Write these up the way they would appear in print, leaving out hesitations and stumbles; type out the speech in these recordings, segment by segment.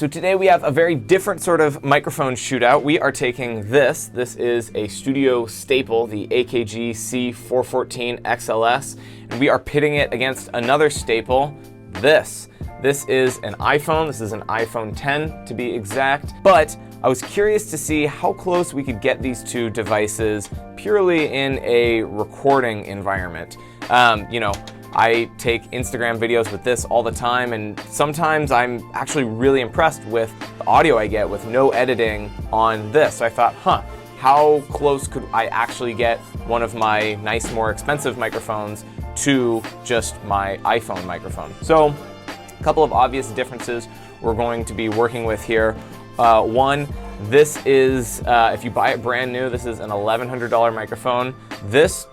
So today we have a very different sort of microphone shootout. We are taking this is a studio staple, the AKG C414 XLS, and we are pitting it against another staple, this. This is an iPhone, this is an iPhone 10 to be exact, but I was curious to see how close we could get these two devices purely in a recording environment. I take Instagram videos with this all the time, and sometimes I'm actually really impressed with the audio I get with no editing on this. So I thought, how close could I actually get one of my nice, more expensive microphones to just my iPhone microphone? So a couple of obvious differences we're going to be working with here. One, this is, if you buy it brand new, this is an $1,100 microphone. This,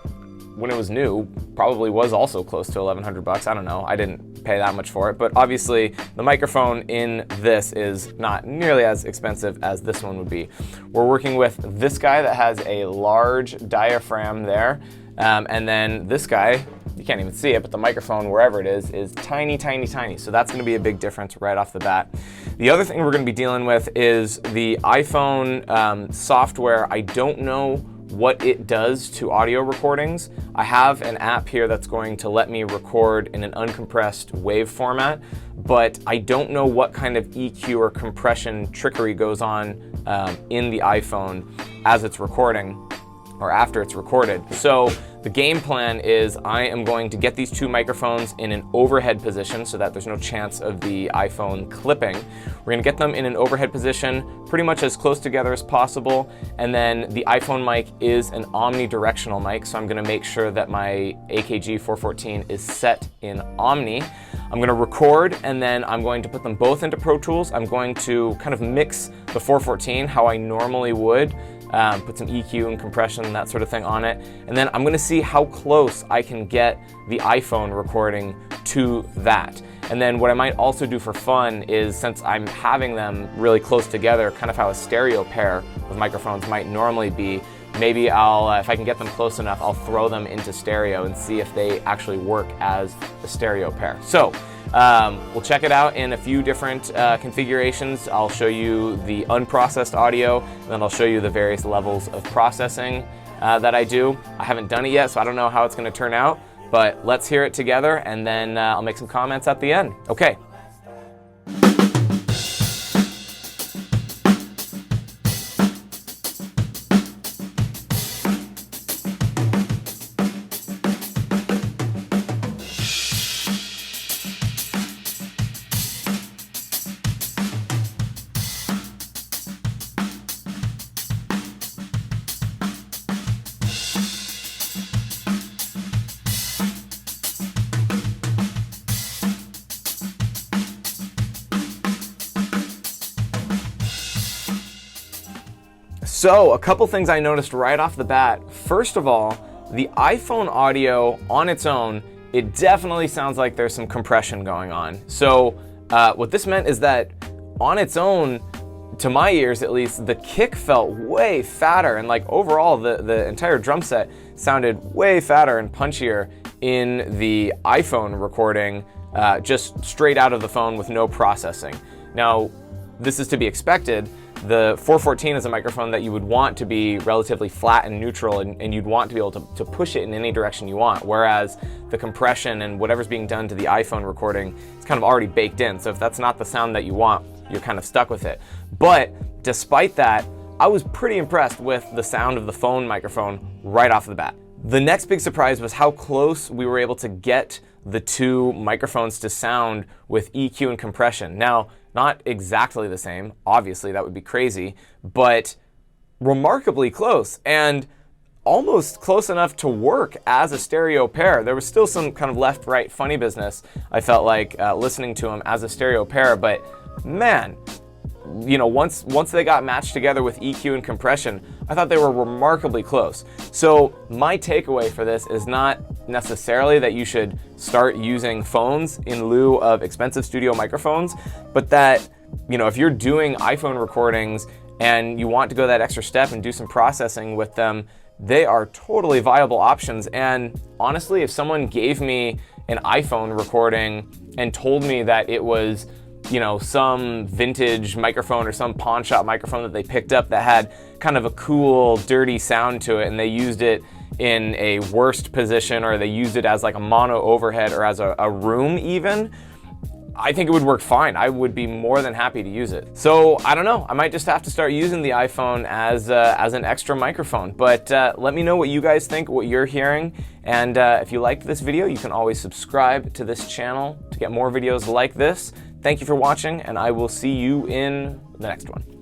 when it was new, probably was also close to 1,100 bucks. I don't know, I didn't pay that much for it, but obviously the microphone in this is not nearly as expensive as this one would be. We're working with this guy that has a large diaphragm there, and then this guy, you can't even see it, but the microphone, wherever it is tiny, tiny, tiny. So that's gonna be a big difference right off the bat. The other thing we're gonna be dealing with is the iPhone software. I don't know what it does to audio recordings. I have an app here that's going to let me record in an uncompressed wave format, but I don't know what kind of EQ or compression trickery goes on in the iPhone as it's recording or after it's recorded. So the game plan is I am going to get these two microphones in an overhead position so that there's no chance of the iPhone clipping. We're gonna get them in an overhead position pretty much as close together as possible, and then the iPhone mic is an omnidirectional mic, so I'm gonna make sure that my AKG 414 is set in omni. I'm gonna record, and then I'm going to put them both into Pro Tools. I'm going to kind of mix the 414 how I normally would, put some EQ and compression and that sort of thing on it. And then I'm gonna see how close I can get the iPhone recording to that. And then what I might also do for fun is, since I'm having them really close together, kind of how a stereo pair of microphones might normally be, maybe I'll, if I can get them close enough, I'll throw them into stereo and see if they actually work as a stereo pair. So we'll check it out in a few different configurations. I'll show you the unprocessed audio, and then I'll show you the various levels of processing that I do. I haven't done it yet, so I don't know how it's gonna turn out, but let's hear it together, and then I'll make some comments at the end. Okay. So a couple things I noticed right off the bat. First of all, the iPhone audio on its own, it definitely sounds like there's some compression going on. So what this meant is that on its own, to my ears at least, the kick felt way fatter, and like overall the entire drum set sounded way fatter and punchier in the iPhone recording, just straight out of the phone with no processing. Now, this is to be expected. The 414 is a microphone that you would want to be relatively flat and neutral, and you'd want to be able to push it in any direction you want, whereas the compression and whatever's being done to the iPhone recording is kind of already baked in. So if that's not the sound that you want, you're kind of stuck with it. But despite that, I was pretty impressed with the sound of the phone microphone right off the bat. The next big surprise was how close we were able to get the two microphones to sound with EQ and compression. Now, not exactly the same, obviously that would be crazy, but remarkably close, and almost close enough to work as a stereo pair. There was still some kind of left-right funny business, I felt like, listening to them as a stereo pair, but man, you know, once they got matched together with EQ and compression, I thought they were remarkably close. So my takeaway for this is not necessarily that you should start using phones in lieu of expensive studio microphones, but that, you know, if you're doing iPhone recordings and you want to go that extra step and do some processing with them, they are totally viable options. And honestly, if someone gave me an iPhone recording and told me that it was you know, some vintage microphone or some pawn shop microphone that they picked up that had kind of a cool, dirty sound to it, and they used it in a worst position, or they used it as like a mono overhead or as a room even, I think it would work fine. I would be more than happy to use it. So I don't know, I might just have to start using the iPhone as an extra microphone. But let me know what you guys think, what you're hearing. And if you liked this video, you can always subscribe to this channel to get more videos like this. Thank you for watching, and I will see you in the next one.